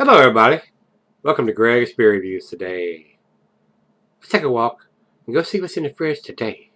Hello everybody, welcome to Gregsbeerreviews today. Let's take a walk and go see what's in the fridge today.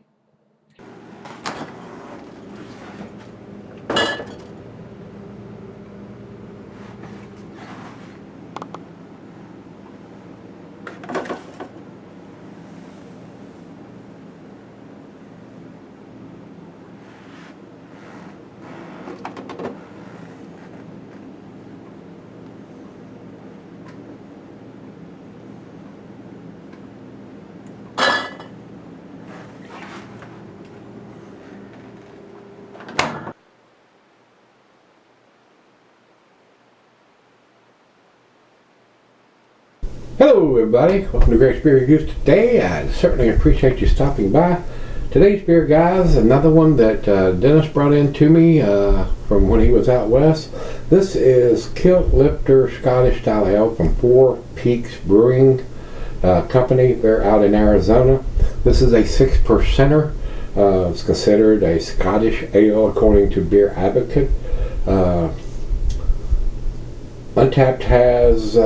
Hello everybody, welcome to Gregsbeerreviews today. I certainly appreciate you stopping by. Today's beer, guys, another one that Dennis brought in to me from when he was out west. This is Kilt Lifter Scottish Style Ale from Four Peaks Brewing Company. They're out in Arizona. This is a 6%er. It's considered a Scottish ale according to Beer Advocate. Untapped has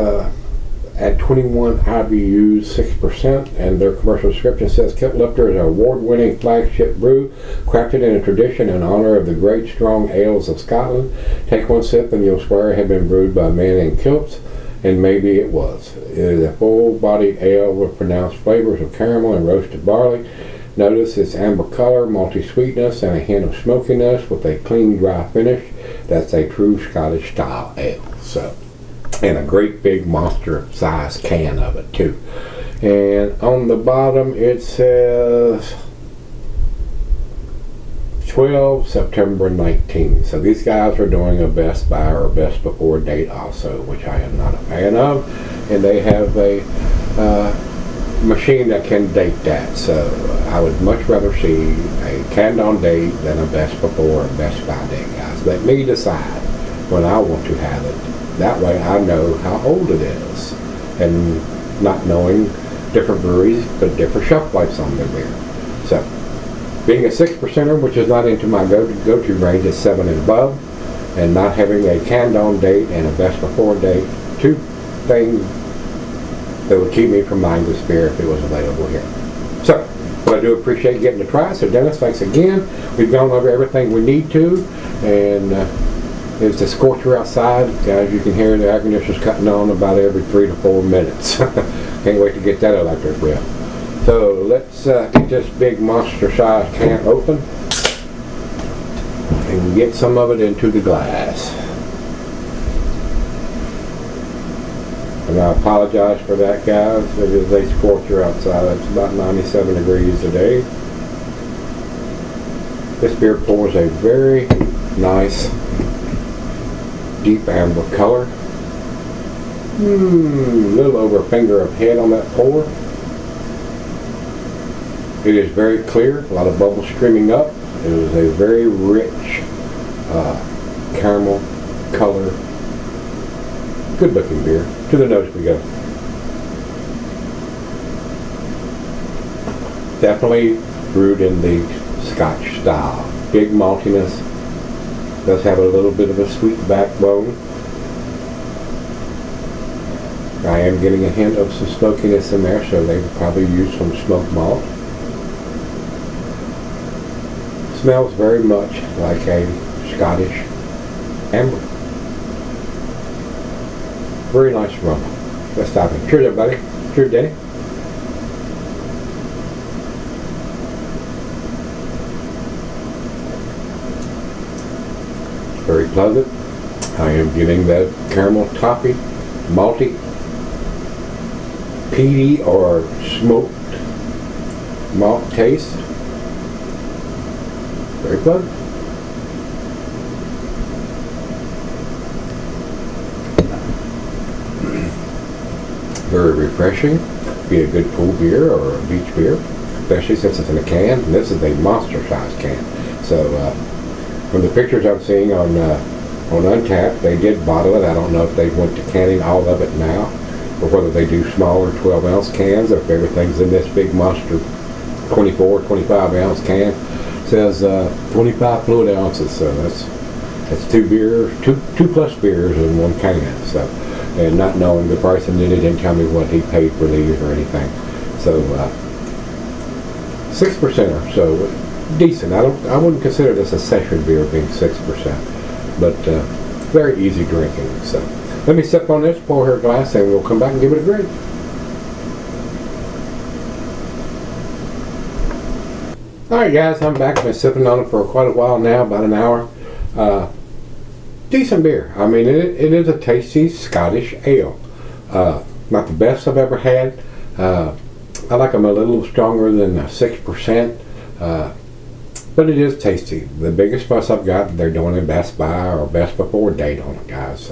at 21 IBUs, 6%, and their commercial description says Kilt Lifter is an award-winning flagship brew crafted in a tradition in honor of the great strong ales of Scotland. Take one sip and you'll swear it had been brewed by a man in kilts, and maybe it was. It is a full-bodied ale with pronounced flavors of caramel and roasted barley. Notice its amber color, malty sweetness, and a hint of smokiness with a clean, dry finish. That's a true Scottish style ale. So. And a great big monster size can of it too. And on the bottom it says 12 September 19. So these guys are doing a best by or best before date also, which I am not a fan of. And they have a machine that can date that. So I would much rather see a canned on date than a best before or best by date, guys. Let me decide when I want to have it. That way I know how old it is, and not knowing different breweries put different shelf lives on their beer. So, being a 6%er, which is not into my go-to range, is 7 and above, and not having a canned on date and a best before date, two things that would keep me from buying this beer if it was available here. So, but I do appreciate getting to try. So Dennis, thanks again. We've gone over everything we need to, and it's a scorcher outside. Guys, you can hear the air conditioners cutting on about every 3 to 4 minutes. Can't wait to get that electric bill. So let's get this big monster size can open and get some of it into the glass. And I apologize for that, guys. It is a scorcher outside. It's about 97 degrees today. This beer pours a very nice deep amber color. A little over a finger of head on that pour. It is very clear, a lot of bubbles streaming up. It is a very rich caramel color. Good looking beer. To the nose we go. Definitely brewed in the Scotch style. Big maltiness. Does have a little bit of a sweet backbone. I am getting a hint of some smokiness in there, so they would probably use some smoked malt. Smells very much like a Scottish amber. Very nice aroma. Let's dive in. Cheers, everybody. Cheers, Danny. Very pleasant. I am getting that caramel toffee, malty, peaty or smoked malt taste. Very pleasant. Very refreshing. Be a good pool beer or a beach beer, especially since it's in a can. And this is a monster size can. So from the pictures I'm seeing on Untapped, they did bottle it. I don't know if they went to canning all of it now, or whether they do smaller 12-ounce cans, or if everything's in this big monster 24, 25-ounce can. It says 25 fluid ounces, so that's two plus beers in one can. So and not knowing the price, and then he didn't tell me what he paid for these or anything. So 6% or so, decent. I wouldn't consider this a session beer being 6%, but very easy drinking. So let me sip on this, pour her a glass, and we'll come back and give it a grade. Alright guys, I'm back. I've been sipping on it for quite a while now, about an hour. Decent beer. I mean, it is a tasty Scottish ale. Not the best I've ever had. I like them a little stronger than 6%, but it is tasty. The biggest fuss I've got, they're doing a Best By or Best Before date on it, guys.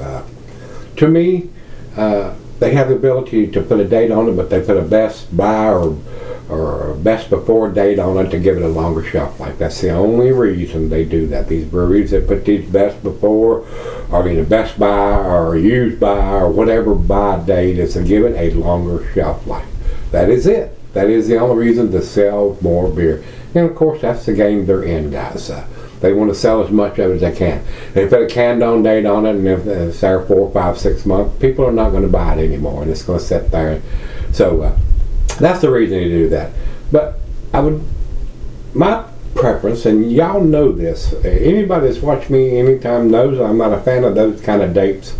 To me, they have the ability to put a date on it, but they put a Best By or Best Before date on it to give it a longer shelf life. That's the only reason they do that. These breweries that put these Best Before or either Best By or Used By or whatever by date is to give it a longer shelf life. That is it. That is the only reason to sell more beer. And of course that's the game they're in, guys. They want to sell as much of it as they can. They put a canned on date on it, and if it's there 4, 5, 6 months, people are not going to buy it anymore, and it's going to sit there. So that's the reason to do that. But my preference, and y'all know this, anybody that's watched me anytime knows I'm not a fan of those kind of dates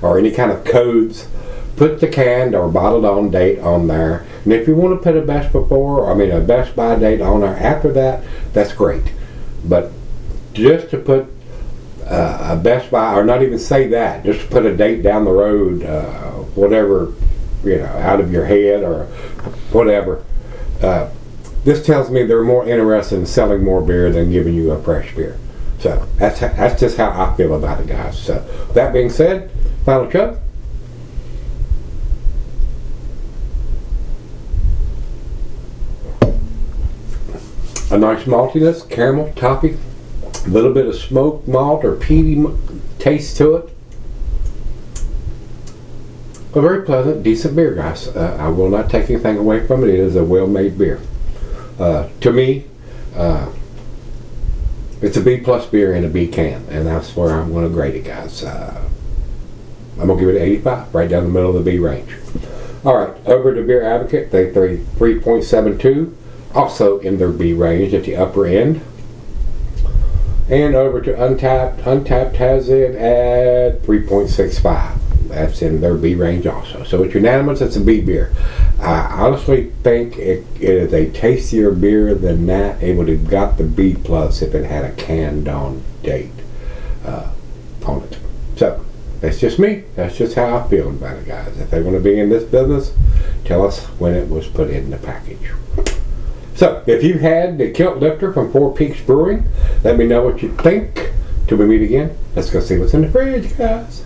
or any kind of codes. Put the canned or bottled on date on there, and if you want to put a Best Before, a Best By date on there after that, that's great. But just to put a Best By, or not even say that, just to put a date down the road, whatever, out of your head or whatever, this tells me they're more interested in selling more beer than giving you a fresh beer. So that's just how I feel about it, guys. So that being said, final chug. A nice maltiness, caramel, toffee, a little bit of smoked malt or peaty taste to it. A very pleasant, decent beer, guys. I will not take anything away from it. It is a well-made beer. To me, it's a B+ beer in a B can, and that's where I'm going to grade it, guys. I'm going to give it an 85, right down the middle of the B range. All right, over to Beer Advocate, they 3.72. Also in their B range at the upper end. And over to Untapped. Untapped has it at 3.65. That's in their B range also. So it's unanimous, it's a B beer. I honestly think it is a tastier beer than that. It would have got the B+ if it had a canned on date on it. So that's just me. That's just how I feel about it, guys. If they want to be in this business, tell us when it was put in the package. So, if you've had the Kilt Lifter from Four Peaks Brewing, let me know what you think. Till we meet again, let's go see what's in the fridge, guys.